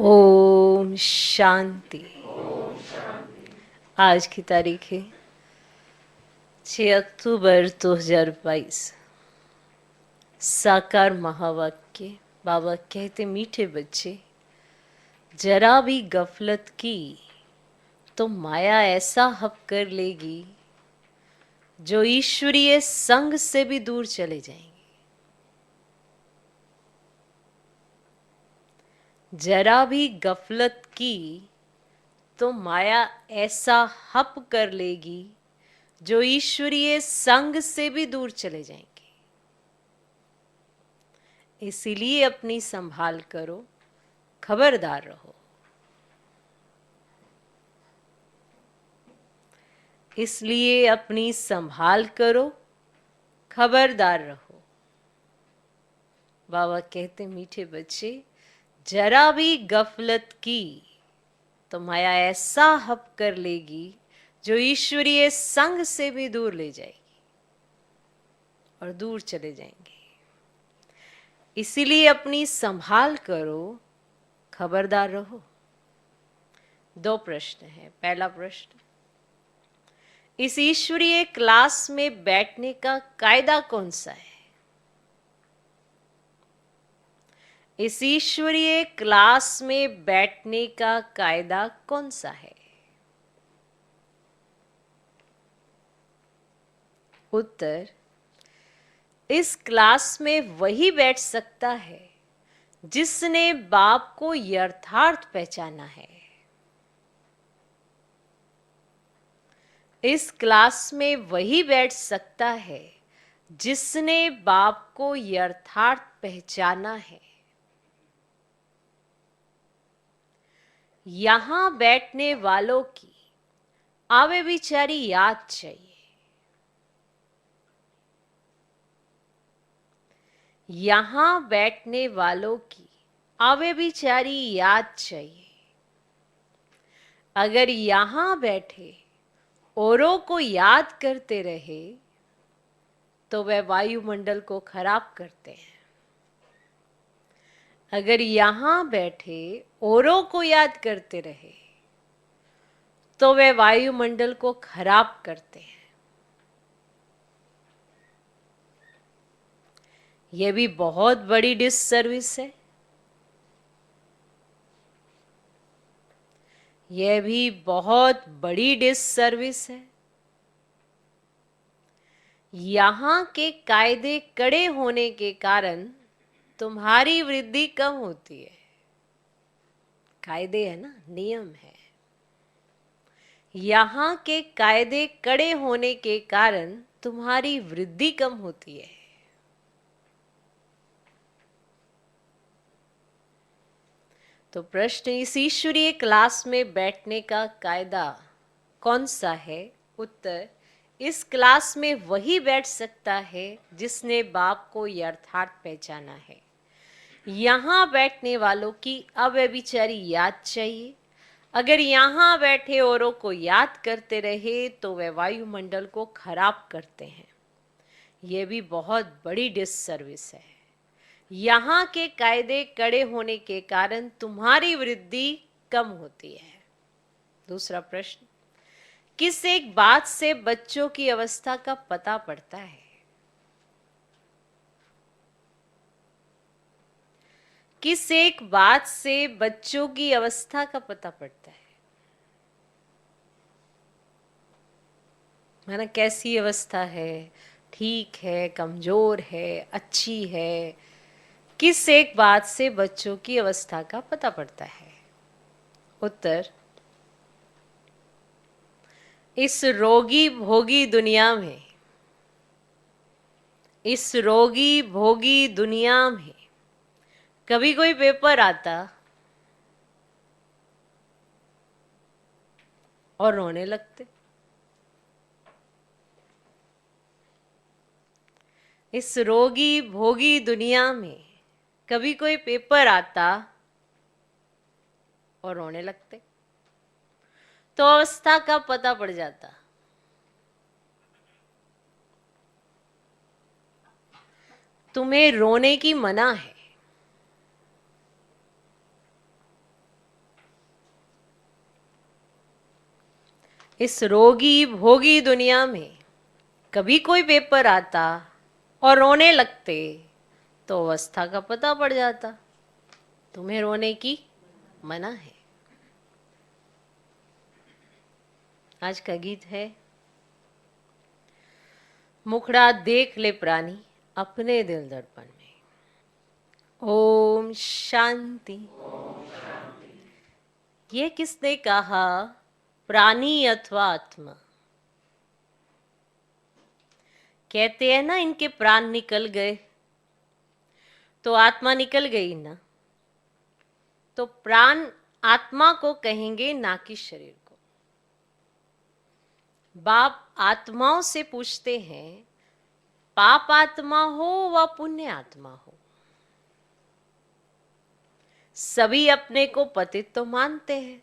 ओम शांति। आज की तारीख है 6 अक्टूबर 2022। साकार महावाक्य। बाबा कहते, मीठे बच्चे, जरा भी गफलत की तो माया ऐसा हप कर लेगी जो ईश्वरीय संग से भी दूर चले जाएंगे। जरा भी गफलत की तो माया ऐसा हप कर लेगी जो ईश्वरीय संग से भी दूर चले जाएंगे। इसीलिए अपनी संभाल करो, खबरदार रहो। इसलिए अपनी संभाल करो, खबरदार रहो। बाबा कहते, मीठे बच्चे, जरा भी गफलत की तो माया ऐसा हप कर लेगी जो ईश्वरीय संग से भी दूर ले जाएगी और दूर चले जाएंगे। इसीलिए अपनी संभाल करो, खबरदार रहो। 2 प्रश्न हैं। पहला प्रश्न, इस ईश्वरीय क्लास में बैठने का कायदा कौन सा है? इस ईश्वरीय क्लास में बैठने का कायदा कौन सा है? उत्तर, इस क्लास में वही बैठ सकता है जिसने बाप को यथार्थ पहचाना है। इस क्लास में वही बैठ सकता है जिसने बाप को यथार्थ पहचाना है। यहां बैठने वालों की आवे बिचारी याद चाहिए। यहां बैठने वालों की आवे बिचारी याद चाहिए। अगर यहां बैठे औरों को याद करते रहे तो वह वायुमंडल को खराब करते हैं। अगर यहां बैठे औरों को याद करते रहे तो वे वायुमंडल को खराब करते हैं। यह भी बहुत बड़ी डिससर्विस है। यह भी बहुत बड़ी डिससर्विस है। यहां के कायदे कड़े होने के कारण तुम्हारी वृद्धि कम होती है। कायदे है ना, नियम है। यहां के कायदे कड़े होने के कारण तुम्हारी वृद्धि कम होती है। तो प्रश्न, इस ईश्वरीय क्लास में बैठने का कायदा कौन सा है? उत्तर, इस क्लास में वही बैठ सकता है जिसने बाप को यथार्थ पहचाना है। यहां बैठने वालों की अव्यभिचारी याद चाहिए। अगर यहां बैठे औरों को याद करते रहे तो वे वायुमंडल को खराब करते हैं। यह भी बहुत बड़ी डिससर्विस है। यहां के कायदे कड़े होने के कारण तुम्हारी वृद्धि कम होती है। दूसरा प्रश्न, किस एक बात से बच्चों की अवस्था का पता पड़ता है? किस एक बात से बच्चों की अवस्था का पता पड़ता है? माना कैसी अवस्था है, ठीक है, कमजोर है, अच्छी है? किस एक बात से बच्चों की अवस्था का पता पड़ता है? उत्तर, इस रोगी भोगी दुनिया में, इस रोगी भोगी दुनिया में कभी कोई पेपर आता और रोने लगते। इस रोगी भोगी दुनिया में कभी कोई पेपर आता और रोने लगते, तो अवस्था का पता पड़ जाता। तुम्हें रोने की मना है। इस रोगी भोगी दुनिया में कभी कोई पेपर आता और रोने लगते तो अवस्था का पता पड़ जाता। तुम्हें रोने की मना है। आज का गीत है, मुखड़ा देख ले प्राणी अपने दिल दर्पण में। ओम शांति। ये किसने कहा, प्राणी अथवा आत्मा? कहते हैं ना इनके प्राण निकल गए, तो आत्मा निकल गई ना। तो प्राण आत्मा को कहेंगे, ना कि शरीर को। बाप आत्माओं से पूछते हैं, पाप आत्मा हो व पुण्य आत्मा हो, सभी अपने को पतित तो मानते हैं।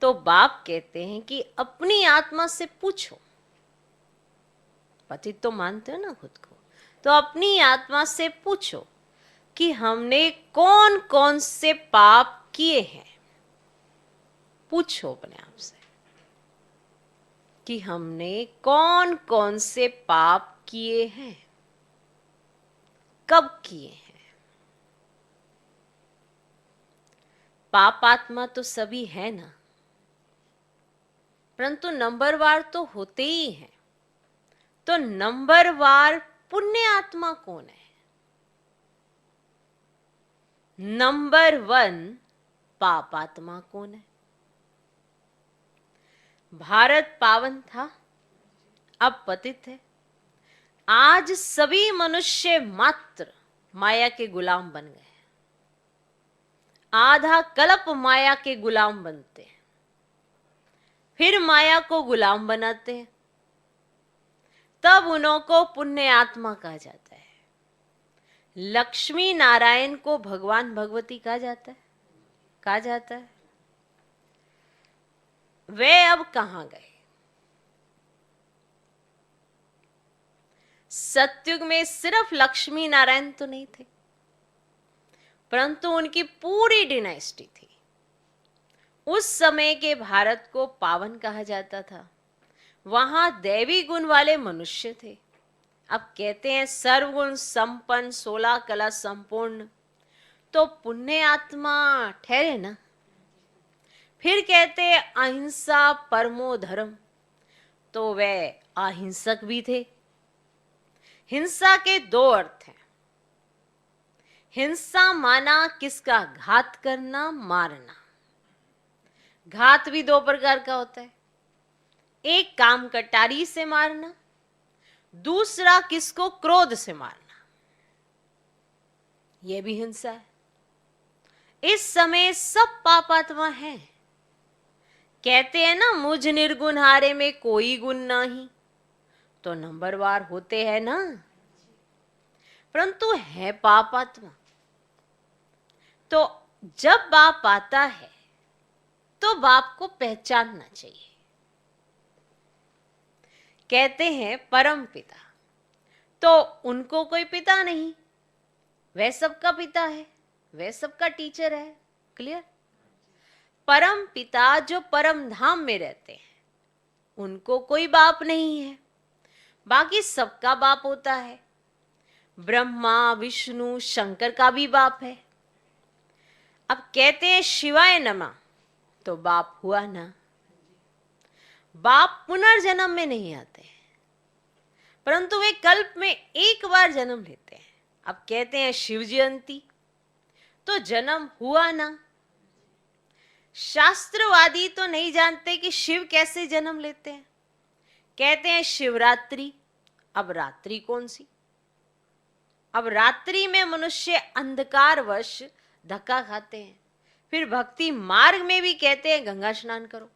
तो बाप कहते हैं कि अपनी आत्मा से पूछो। पतित तो मानते हो ना खुद को, तो अपनी आत्मा से पूछो कि हमने कौन कौन से पाप किए हैं। पूछो अपने आप से कि हमने कौन कौन से पाप किए हैं, कब किए हैं। पाप आत्मा तो सभी है ना, परंतु नंबरवार तो होते ही हैं। तो नंबरवार पुण्य आत्मा कौन है? नंबर 1 पाप आत्मा कौन है? भारत पावन था, अब पतित है। आज सभी मनुष्य मात्र माया के गुलाम बन गए। आधा कल्प माया के गुलाम बनते हैं, फिर माया को गुलाम बनाते हैं, तब उन्हों को पुण्य आत्मा कहा जाता है। लक्ष्मी नारायण को भगवान भगवती कहा जाता है, कहा जाता है। वे अब कहां गए? सतयुग में सिर्फ लक्ष्मी नारायण तो नहीं थे, परंतु उनकी पूरी डिनाइस्टी थी। उस समय के भारत को पावन कहा जाता था। वहां दैवी गुण वाले मनुष्य थे। अब कहते हैं सर्वगुण संपन्न, 16 कला संपूर्ण, तो पुण्य आत्मा ठहरे ना। फिर कहते हैं अहिंसा परमो धर्म, तो वे अहिंसक भी थे। हिंसा के 2 अर्थ हैं। हिंसा माना किसका? घात करना, मारना। घात भी 2 प्रकार का होता है। एक काम कटारी से मारना, दूसरा किसको? क्रोध से मारना। यह भी हिंसा है। इस समय सब पापात्मा हैं। कहते हैं ना, मुझ निर्गुण हारे में कोई गुण नहीं, तो नंबरवार होते हैं ना, परंतु है पापात्मा। तो जब बाप आता है तो बाप को पहचानना चाहिए। कहते हैं परम पिता, तो उनको कोई पिता नहीं, वह सबका पिता है, वह सबका टीचर है। क्लियर? परम पिता जो परम धाम में रहते हैं, उनको कोई बाप नहीं है, बाकी सबका बाप होता है। ब्रह्मा विष्णु शंकर का भी बाप है। अब कहते हैं शिवाय नमः, तो बाप हुआ ना। बाप पुनर्जन्म में नहीं आते, परंतु वे कल्प में एक बार जन्म लेते हैं। अब कहते हैं शिव जयंती, तो जन्म हुआ ना। शास्त्रवादी तो नहीं जानते कि शिव कैसे जन्म लेते हैं। कहते हैं शिवरात्रि। अब रात्रि कौन सी? अब रात्रि में मनुष्य अंधकारवश धक्का खाते हैं। फिर भक्ति मार्ग में भी कहते हैं गंगा स्नान करो,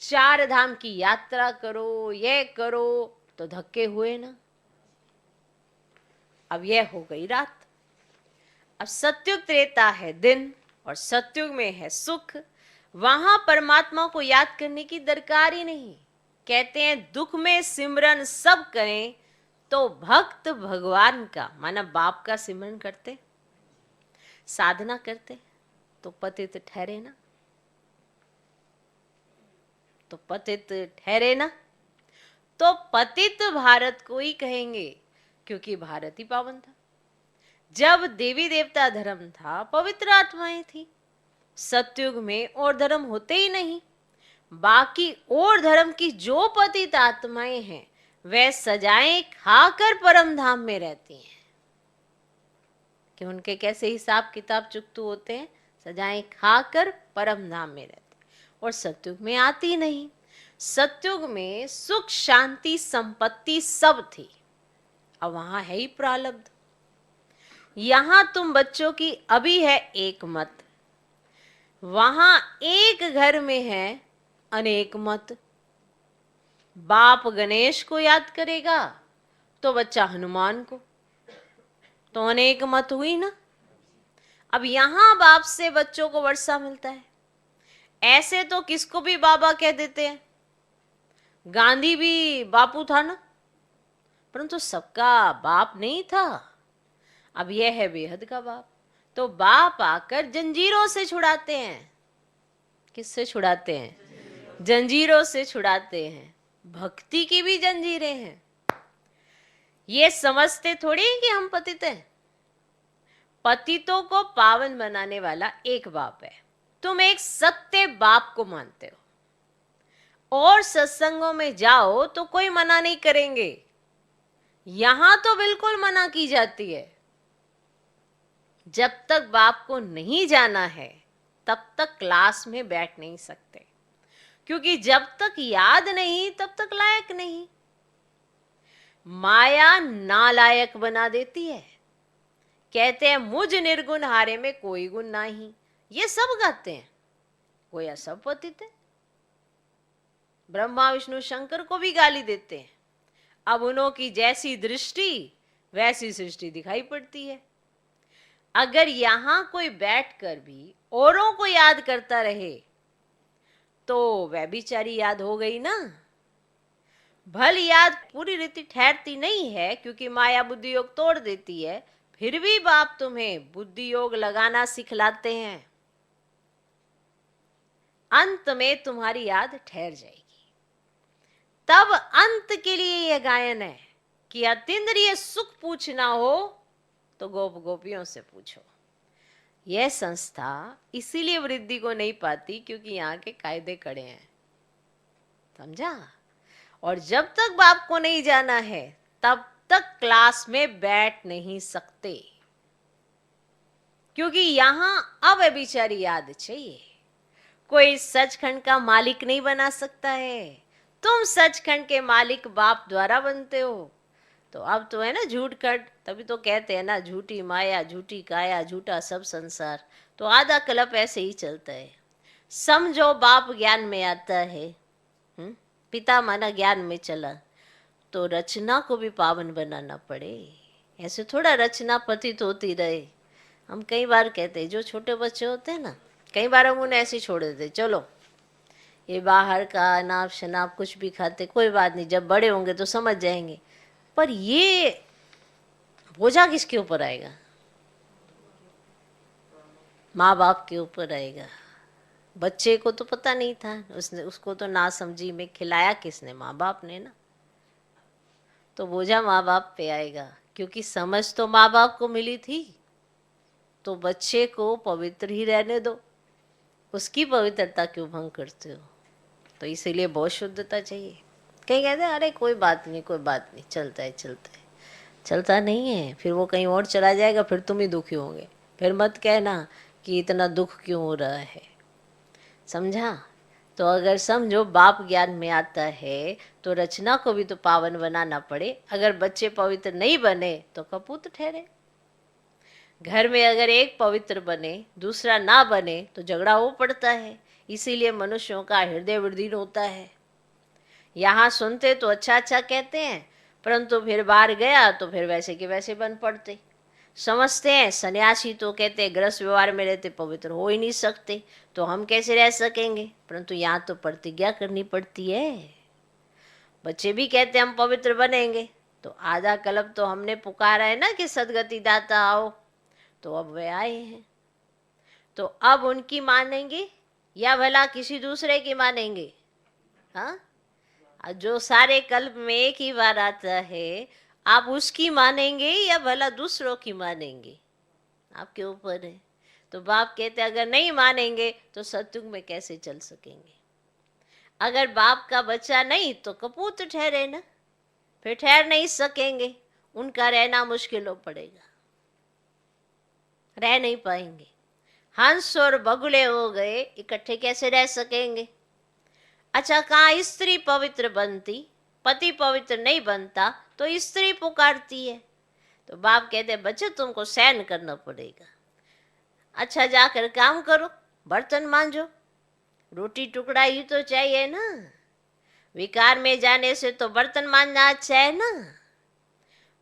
4 धाम की यात्रा करो, ये करो, तो धक्के हुए ना। अब यह हो गई रात। अब सतयुग त्रेता है दिन, और सतयुग में है सुख। वहां परमात्मा को याद करने की दरकार ही नहीं। कहते हैं दुख में सिमरन सब करें, तो भक्त भगवान का माना बाप का सिमरन करते, साधना करते, तो पतित ठहरे ना। तो पतित ठहरे ना। तो पतित भारत को ही कहेंगे, क्योंकि भारत ही पावन था। जब देवी देवता धर्म था, पवित्र आत्माएं थी। सतयुग में और धर्म होते ही नहीं। बाकी और धर्म की जो पतित आत्माएं हैं, वे सजाएं खाकर परम धाम में रहती हैं। कि उनके कैसे हिसाब किताब चुकतू होते हैं, सजाएं खाकर परम धाम में रहते हैं। और सतयुग में आती नहीं। सतयुग में सुख शांति संपत्ति सब थी। अब वहां है ही प्रारब्ध। यहां तुम बच्चों की अभी है एक मत, वहां एक घर में है अनेक मत। बाप गणेश को याद करेगा तो बच्चा हनुमान को, तो अनेक मत हुई ना। अब यहां बाप से बच्चों को वर्षा मिलता है। ऐसे तो किसको भी बाबा कह देते हैं। गांधी भी बापू था ना, परंतु सबका बाप नहीं था। अब यह है बेहद का बाप। तो बाप आकर जंजीरों से छुड़ाते हैं। किससे छुड़ाते हैं? जंजीरों से छुड़ाते हैं। भक्ति की भी जंजीरें हैं। ये समझते थोड़ी कि हम पतित हैं। पतितों को पावन बनाने वाला एक बाप है। तुम एक सत्य बाप को मानते हो और सत्संगों में जाओ तो कोई मना नहीं करेंगे। यहां तो बिल्कुल मना की जाती है। जब तक बाप को नहीं जाना है तब तक क्लास में बैठ नहीं सकते, क्योंकि जब तक याद नहीं तब तक लायक नहीं। माया नालायक बना देती है। कहते हैं मुझ निर्गुण हारे में कोई गुण नहीं। ये सब गाते हैं, कोई सब पतित है। ब्रह्मा विष्णु शंकर को भी गाली देते हैं। अब उन्हों की जैसी दृष्टि वैसी सृष्टि दिखाई पड़ती है। अगर यहां कोई बैठकर भी औरों को याद करता रहे तो वह बेचारी याद हो गई ना। भल याद पूरी रीति ठहरती नहीं है, क्योंकि माया बुद्धि योग तोड़ देती है। फिर भी बाप तुम्हें बुद्धि योग लगाना सिखलाते हैं। अंत में तुम्हारी याद ठहर जाएगी। तब अंत के लिए यह गायन है कि अतीन्द्रिय सुख पूछना हो तो गोप गोपियों से पूछो। यह संस्था इसीलिए वृद्धि को नहीं पाती, क्योंकि यहाँ के कायदे कड़े हैं। समझा? और जब तक बाप को नहीं जाना है तब तक क्लास में बैठ नहीं सकते, क्योंकि यहां अब बेचारी याद चाहिए। कोई सचखंड का मालिक नहीं बना सकता है। तुम सचखंड के मालिक बाप द्वारा बनते हो। तो अब तो है ना झूठ कट, तभी तो कहते हैं ना झूठी माया झूठी काया झूठा सब संसार। तो आधा कल्प ऐसे ही चलता है। समझो बाप ज्ञान में आता है, पिता माना ज्ञान में चला, तो रचना को भी पावन बनाना पड़े। ऐसे थोड़ा रचना पतित होती रहे। हम कई बार कहते हैं, जो छोटे बच्चे होते हैं ना, कई बार हम उन्हें ऐसे ही छोड़ देते, चलो ये बाहर का अनाप शनाप कुछ भी खाते, कोई बात नहीं, जब बड़े होंगे तो समझ जाएंगे। पर ये बोझा किसके ऊपर आएगा? माँ बाप के ऊपर आएगा। बच्चे को तो पता नहीं था, उसको तो ना समझी में खिलाया किसने? माँ बाप ने ना। तो बोझा माँ बाप पे आएगा, क्योंकि समझ तो माँ बाप को मिली थी। तो बच्चे को पवित्र ही रहने दो, उसकी पवित्रता क्यों भंग करते हो? तो इसीलिए बहुत शुद्धता चाहिए। कहीं कहते हैं अरे कोई बात नहीं कोई बात नहीं, चलता है चलता है। चलता नहीं है, फिर वो कहीं और चला जाएगा, फिर तुम ही दुखी होंगे। फिर मत कहना कि इतना दुख क्यों हो रहा है। समझा? तो अगर समझो बाप ज्ञान में आता है तो रचना को भी तो पावन बनाना पड़े। अगर बच्चे पवित्र नहीं बने तो कपूत ठहरे। घर में अगर एक पवित्र बने दूसरा ना बने तो झगड़ा हो पड़ता है। इसीलिए मनुष्यों का हृदय विदीर्ण होता है। यहाँ सुनते तो अच्छा अच्छा कहते हैं, परंतु फिर बाहर गया तो फिर वैसे के वैसे बन पड़ते। समझते हैं सन्यासी तो कहते हैं गृहस्थ व्यवहार में रहते पवित्र हो ही नहीं सकते, तो हम कैसे रह सकेंगे? परंतु यहाँ तो प्रतिज्ञा करनी पड़ती है। बच्चे भी कहते हैं हम पवित्र बनेंगे, तो आधा कल्प तो हमने पुकारा है ना कि सदगति दाता आओ, तो अब वे आए हैं। तो अब उनकी मानेंगे या भला किसी दूसरे की मानेंगे? हाँ, जो सारे कल्प में एक ही बार आता है, आप उसकी मानेंगे या भला दूसरों की मानेंगे, आपके ऊपर है। तो बाप कहते अगर नहीं मानेंगे तो सत्युग में कैसे चल सकेंगे। अगर बाप का बच्चा नहीं तो कपूत ठहरे ना, फिर ठहर नहीं सकेंगे, उनका रहना मुश्किल हो पड़ेगा, रह नहीं पाएंगे। हंस और बगुले हो गए, इकट्ठे कैसे रह सकेंगे। अच्छा, कहाँ स्त्री पवित्र बनती, पति पवित्र नहीं बनता तो स्त्री पुकारती है। तो बाप कहते बच्चे तुमको सहन करना पड़ेगा। अच्छा, जाकर काम करो, बर्तन मांजो, रोटी टुकड़ा ही तो चाहिए ना। विकार में जाने से तो बर्तन मांजना अच्छा है ना।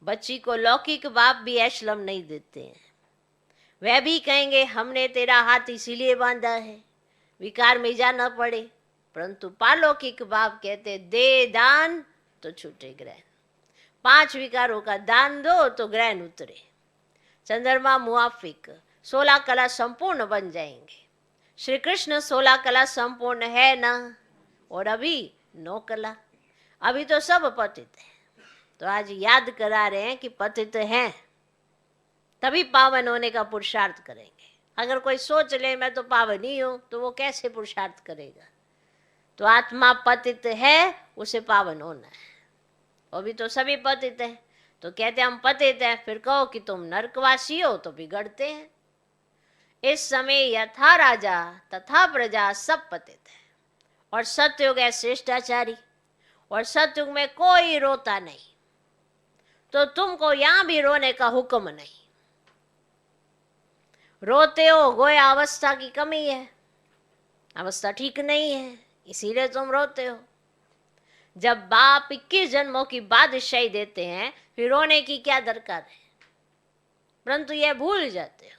बच्ची को लौकिक बाप भी ऐशलम नहीं देते हैं, वह भी कहेंगे हमने तेरा हाथ इसीलिए बांधा है, विकार में जाना पड़े। परंतु पालौकिक बाप कहते दे दान तो छूटे ग्रहण, 5 विकारों का दान दो तो ग्रहण उतरे। चंद्रमा मुआफिक, 16 कला संपूर्ण बन जाएंगे। श्री कृष्ण 16 कला संपूर्ण है ना, और अभी 9 कला, अभी तो सब पतित है। तो आज याद करा रहे हैं कि पतित हैं, तभी पावन होने का पुरुषार्थ करेंगे। अगर कोई सोच ले मैं तो पावन ही हूं, तो वो कैसे पुरुषार्थ करेगा। तो आत्मा पतित है, उसे पावन होना है। वो भी तो सभी पतित हैं, तो कहते हम पतित हैं, फिर कहो कि तुम नरकवासी हो तो बिगड़ते हैं। इस समय यथा राजा तथा प्रजा सब पतित है, और सतयुग है श्रेष्ठाचारी, और सतयुग में कोई रोता नहीं। तो तुमको यहां भी रोने का हुक्म नहीं। रोते हो, गोया अवस्था की कमी है, अवस्था ठीक नहीं है, इसीलिए तुम रोते हो। जब बाप 21 जन्मों की बादशाही देते हैं, फिर रोने की क्या दरकार है। परंतु यह भूल जाते हो,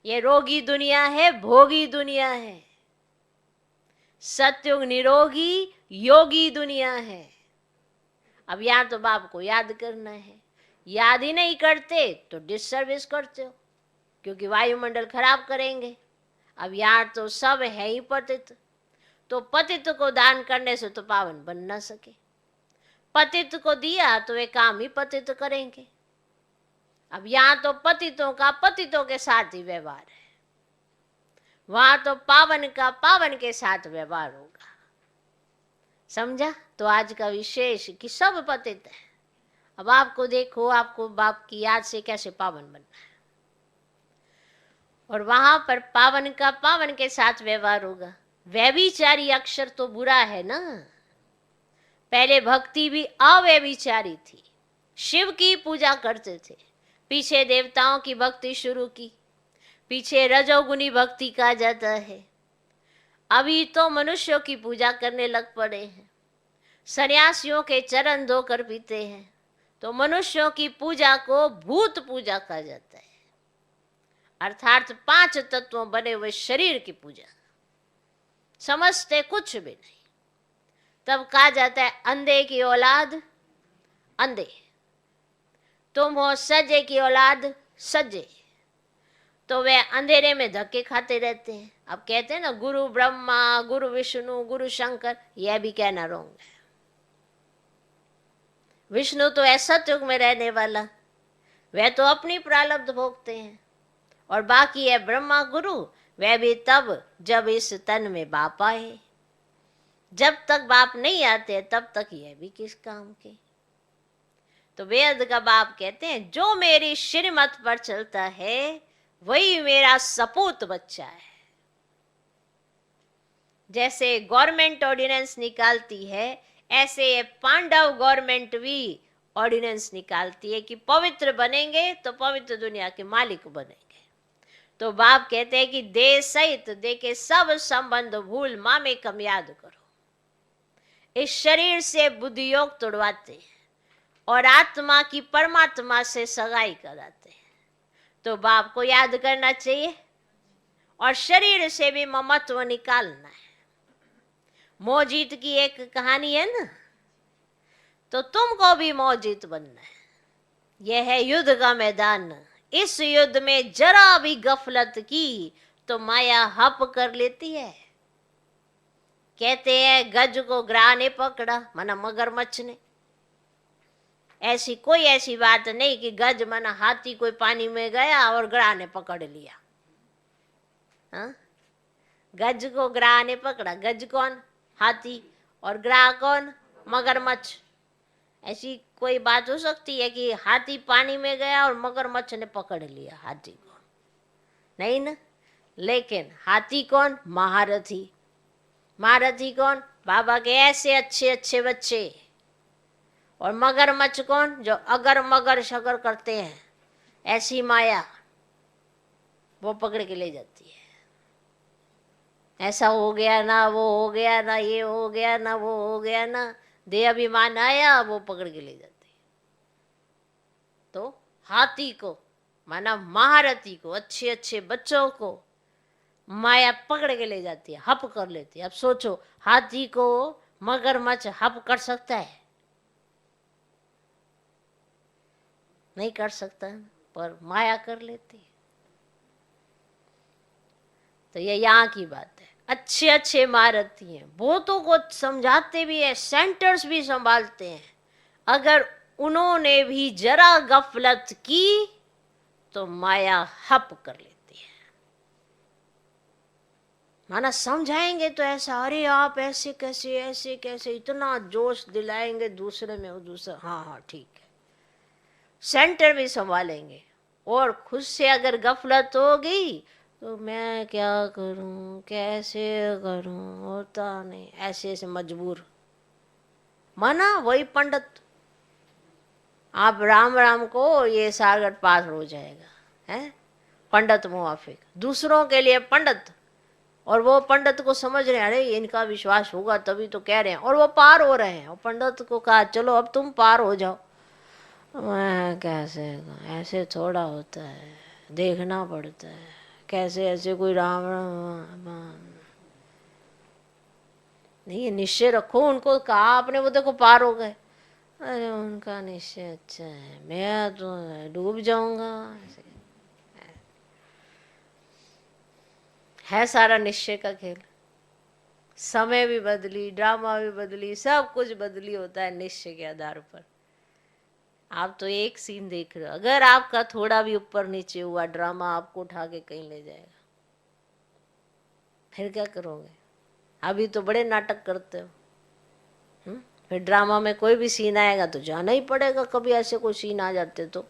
ये रोगी दुनिया है, भोगी दुनिया है। सतयुग निरोगी योगी दुनिया है। अब यहां तो बाप को याद करना है, याद ही नहीं करते तो डिससर्विस करते हो, क्योंकि वायुमंडल खराब करेंगे। अब यार तो सब है ही पतित, तो पतित को दान करने से तो पावन बन ना सके। पतित को दिया तो वे काम ही पतित करेंगे। अब यहाँ तो पतितों का पतितों के साथ ही व्यवहार है, वहां तो पावन का पावन के साथ व्यवहार होगा। समझा। तो आज का विशेष कि सब पतित है। अब आपको देखो, आपको बाप की याद से कैसे पावन बनना है, और वहां पर पावन का पावन के साथ व्यवहार होगा। व्यभिचारी अक्षर तो बुरा है ना। पहले भक्ति भी अव्यभिचारी थी, शिव की पूजा करते थे, पीछे देवताओं की भक्ति शुरू की, पीछे रजोगुनी भक्ति कहा जाता है। अभी तो मनुष्यों की पूजा करने लग पड़े हैं, सन्यासियों के चरण धोकर पीते हैं, तो मनुष्यों की पूजा को भूत पूजा कहा जाता है, अर्थात 5 तत्वों बने हुए शरीर की पूजा। समझते कुछ भी नहीं। तब कहा जाता है अंधे की औलाद अंधे, तुम हो सजे की औलाद सजे, तो वे अंधेरे में धक्के खाते रहते हैं। अब कहते हैं ना गुरु ब्रह्मा, गुरु विष्णु, गुरु शंकर, यह भी कहना रोंग है। विष्णु तो ऐसा युग में रहने वाला, वह तो अपनी प्रारब्ध भोगते हैं, और बाकी है ब्रह्मा गुरु, वह भी तब जब इस तन में बाप आए। जब तक बाप नहीं आते तब तक यह भी किस काम के। तो वेद का बाप कहते हैं जो मेरी श्रीमत पर चलता है वही मेरा सपूत बच्चा है। जैसे गवर्नमेंट ऑर्डिनेंस निकालती है, ऐसे ये पांडव गवर्नमेंट भी ऑर्डिनेंस निकालती है कि पवित्र बनेंगे तो पवित्र दुनिया के मालिक बनेंगे। तो बाप कहते हैं कि देह सहित देह के सब संबंध भूल माँ में कम याद करो। इस शरीर से बुद्धि योग तोड़वाते हैं और आत्मा की परमात्मा से सगाई कराते हैं। तो बाप को याद करना चाहिए, और शरीर से भी ममत्व निकालना है। मोहजीत की एक कहानी है ना, तो तुमको भी मोहजीत बनना है। यह है युद्ध का मैदान। इस युद्ध में जरा भी गफलत की तो माया हप कर लेती है। कहते हैं गज को ग्राह ने पकड़ा, माना मगरमच्छ ने। ऐसी कोई ऐसी बात नहीं कि गज माना हाथी कोई पानी में गया और ग्राह ने पकड़ लिया। हाँ? गज को ग्राह ने पकड़ा, गज कौन? हाथी, और ग्राह कौन? मगरमच्छ। ऐसी कोई बात हो सकती है कि हाथी पानी में गया और मगरमच्छ ने पकड़ लिया हाथी को? नहीं ना। लेकिन हाथी कौन? महारथी। महारथी कौन? बाबा के ऐसे अच्छे अच्छे बच्चे। और मगरमच्छ कौन? जो अगर मगर शगर करते हैं, ऐसी माया, वो पकड़ के ले जाती है। ऐसा हो गया ना, वो हो गया ना, ये हो गया ना, वो हो गया ना, देह अभिमान आया, वो पकड़ के ले जाती है। तो हाथी को माना महारथी को, अच्छे अच्छे बच्चों को माया पकड़ के ले जाती है, हप कर लेती है। अब सोचो, हाथी को मगरमच्छ हप कर सकता है? नहीं कर सकता, पर माया कर लेती है। तो ये यहाँ की बात है। अच्छे अच्छे महारथी हैं, बहुतों को समझाते भी हैं, सेंटर्स भी संभालते हैं। अगर उन्होंने भी जरा गफलत की तो माया हप कर लेती है। माना समझाएंगे तो ऐसा, अरे आप ऐसे कैसे, ऐसे कैसे, इतना जोश दिलाएंगे दूसरे में, वो दूसरा हाँ हाँ ठीक है। सेंटर भी संभालेंगे, और खुद से अगर गफलत हो गई तो मैं क्या करूं, कैसे करूं, होता नहीं, ऐसे ऐसे मजबूर। माना वही पंडित, आप राम राम को ये सागर पार हो जाएगा, है पंडित मुआफिक, दूसरों के लिए पंडित, और वो पंडित को समझ रहे हैं अरे इनका विश्वास होगा तभी तो कह रहे हैं, और वो पार हो रहे हैं। और पंडित को कहा चलो अब तुम पार हो जाओ। मैं कैसे, ऐसे थोड़ा होता है, देखना पड़ता है कैसे, ऐसे कोई राम राम नहीं। निश्चय रखो, उनको कहा आपने, वो देखो पार हो गए। अरे उनका निश्चय अच्छा है, मैं तो डूब जाऊंगा। है सारा निश्चय का खेल। समय भी बदली, ड्रामा भी बदली, सब कुछ बदली होता है निश्चय के आधार पर। आप तो एक सीन देख रहे हो, अगर आपका थोड़ा भी ऊपर नीचे हुआ, ड्रामा आपको उठा के कहीं ले जाएगा। फिर क्या करोगे? अभी तो बड़े नाटक करते हो, फिर ड्रामा में कोई भी सीन आएगा तो जाना ही पड़ेगा। कभी ऐसे कोई सीन आ जाते तो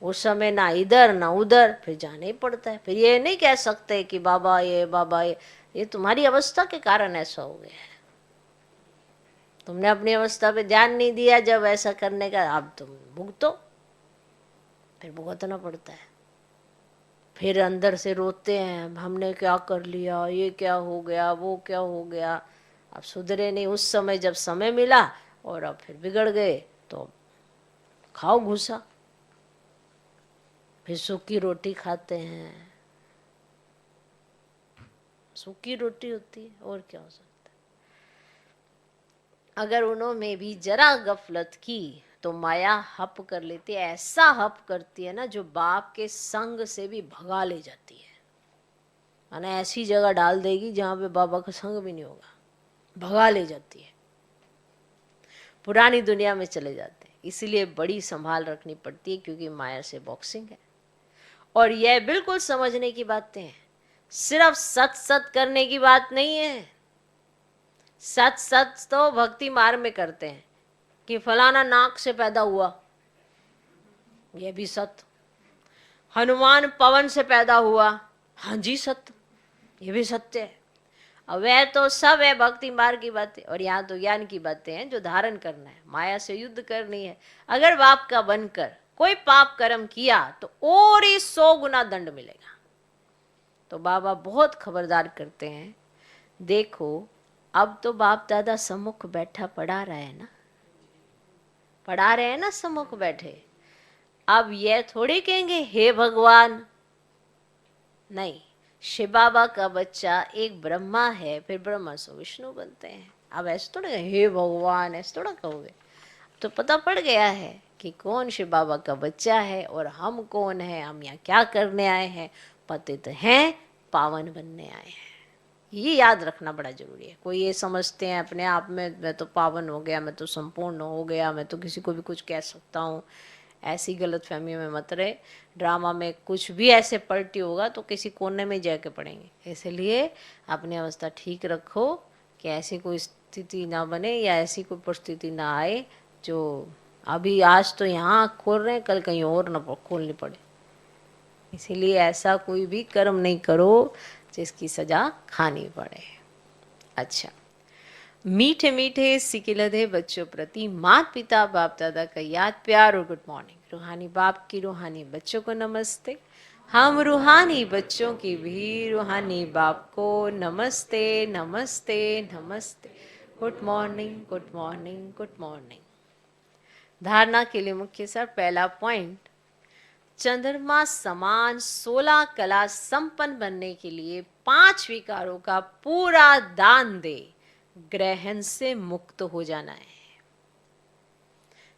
उस समय ना इधर ना उधर, फिर जाना ही पड़ता है। फिर ये नहीं कह सकते कि बाबा ये तुम्हारी अवस्था के कारण ऐसा हो गया है, तुमने अपनी अवस्था पे ध्यान नहीं दिया जब ऐसा करने का, अब तुम भुगतो। फिर भुगतना पड़ता है, फिर अंदर से रोते हैं हमने क्या कर लिया, ये क्या हो गया, वो क्या हो गया। अब सुधरे नहीं उस समय जब समय मिला, और अब फिर बिगड़ गए तो खाओ घुसा। फिर सूखी रोटी खाते हैं, सूखी रोटी होती है, और क्या हो सकता है। अगर उन्होंने भी जरा गफलत की तो माया हप कर लेती है। ऐसा हप करती है ना जो बाप के संग से भी भगा ले जाती है। माना ऐसी जगह डाल देगी जहां पे बाबा का संग भी नहीं होगा, भगा ले जाती है, पुरानी दुनिया में चले जाते हैं। इसीलिए बड़ी संभाल रखनी पड़ती है, क्योंकि माया से बॉक्सिंग है। और यह बिल्कुल समझने की बातें हैं, सिर्फ सत सत करने की बात नहीं है। सत सत तो भक्ति मार्ग में करते हैं कि फलाना नाक से पैदा हुआ, यह भी सत्य। हनुमान पवन से पैदा हुआ, हाँ जी सत्य, ये भी सत्य है। अब वह तो सब है भक्ति मार्ग की बातें, और यहाँ तो ज्ञान की बातें हैं जो धारण करना है, माया से युद्ध करनी है। अगर बाप का बनकर कोई पाप कर्म किया तो और ही 100 गुना दंड मिलेगा। तो बाबा बहुत खबरदार करते हैं। देखो अब तो बाप दादा सम्मुख बैठा पढ़ा रहा है ना, पढ़ा रहे हैं ना सम्मुख बैठे। अब ये थोड़ी कहेंगे हे भगवान, नहीं, शिव बाबा का बच्चा एक ब्रह्मा है, फिर ब्रह्मा से विष्णु बनते हैं। अब ऐसे थोड़ा हे भगवान ऐसे थोड़ा कहोगे। तो पता पड़ गया है कि कौन शिव बाबा का बच्चा है और हम कौन है, हम यहाँ क्या करने आए हैं। पतित हैं, पावन बनने आए हैं। ये याद रखना बड़ा जरूरी है। कोई ये समझते हैं अपने आप में, मैं तो पावन हो गया, मैं तो संपूर्ण हो गया, मैं तो किसी को भी कुछ कह सकता हूँ, ऐसी गलत फहमियों में मत रहे। ड्रामा में कुछ भी ऐसे पलटी होगा तो किसी कोने में जाके पड़ेंगे। इसलिए अपनी अवस्था ठीक रखो कि ऐसी कोई स्थिति ना बने या ऐसी कोई परिस्थिति ना आए जो अभी आज तो यहाँ खोल रहे हैं, कल कहीं और ना खोलनी पड़े। इसीलिए ऐसा कोई भी कर्म नहीं करो जिसकी सजा खानी पड़े। अच्छा, मीठे मीठे सिकिलधे बच्चों प्रति माता पिता बाप दादा का याद प्यार और गुड मॉर्निंग। रूहानी बाप की रूहानी बच्चों को नमस्ते। हम रूहानी बच्चों की भी रूहानी बाप को नमस्ते नमस्ते नमस्ते। Good morning good morning good morning. धारणा के लिए मुख्य सर पहला पॉइंट, चंद्रमा समान 16 कला संपन्न बनने के लिए 5 विकारों का पूरा दान दे, ग्रहण से मुक्त हो जाना है।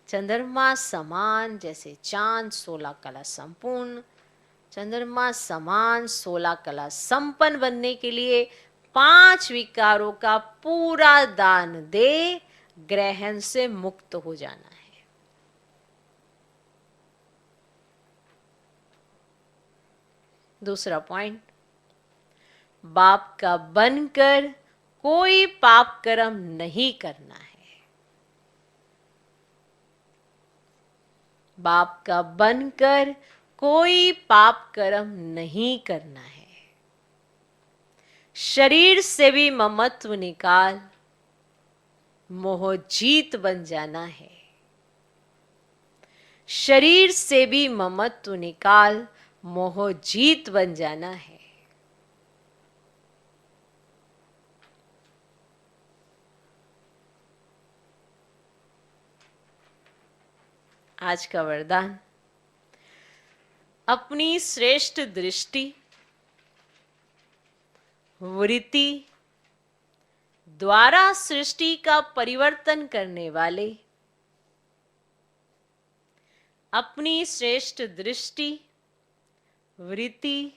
चंद्रमा समान जैसे चांद 16 कला संपूर्ण, चंद्रमा समान 16 कला संपन्न बनने के लिए 5 विकारों का पूरा दान दे, ग्रहण से मुक्त हो जाना है। दूसरा पॉइंट, बाप का बनकर कोई पाप कर्म नहीं करना है। बाप का बनकर कोई पाप कर्म नहीं करना है। शरीर से भी ममत्व निकाल, मोह जीत बन जाना है। शरीर से भी ममत्व निकाल, मोह जीत बन जाना है। आज का वरदान, अपनी श्रेष्ठ दृष्टि वृत्ति द्वारा सृष्टि का परिवर्तन करने वाले, अपनी श्रेष्ठ दृष्टि वृत्ति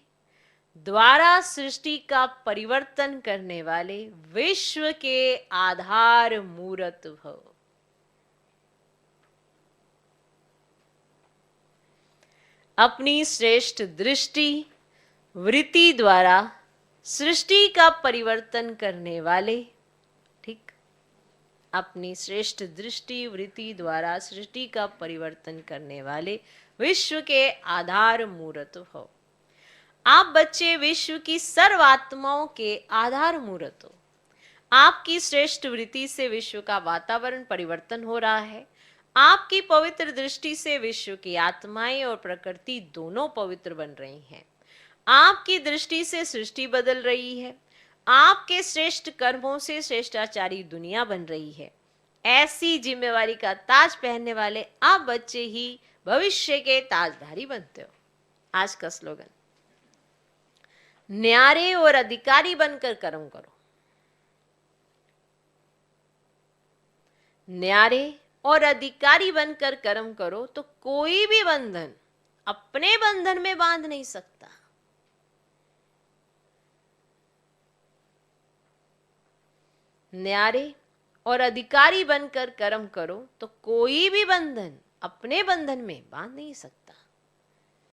द्वारा सृष्टि का परिवर्तन करने वाले विश्व के आधार मूर्त भव। अपनी श्रेष्ठ दृष्टि वृत्ति द्वारा सृष्टि का परिवर्तन करने वाले, ठीक, अपनी श्रेष्ठ दृष्टि वृत्ति द्वारा सृष्टि का परिवर्तन करने वाले विश्व के आधार मूर्त हो। आप बच्चे विश्व की सर्वात्माओं के आधार मूर्त हो। आपकी श्रेष्ठ वृत्ति से विश्व का वातावरण परिवर्तन हो रहा है। आपकी पवित्र दृष्टि से विश्व की आत्माएं और प्रकृति दोनों पवित्र बन रही हैं। आपकी दृष्टि से सृष्टि बदल रही है। आपके श्रेष्ठ कर्मों से श्रेष्ठाचारी दुनिया बन रही है। ऐसी जिम्मेवारी का ताज पहनने वाले आप बच्चे ही भविष्य के ताजधारी बनते हो। आज का स्लोगन, न्यारे और अधिकारी बनकर कर्म करो। न्यारे और अधिकारी बनकर कर्म करो तो कोई भी बंधन अपने बंधन में बांध नहीं सकता। न्यारे और अधिकारी बनकर कर्म करो तो कोई भी बंधन अपने बंधन में बांध नहीं सकता।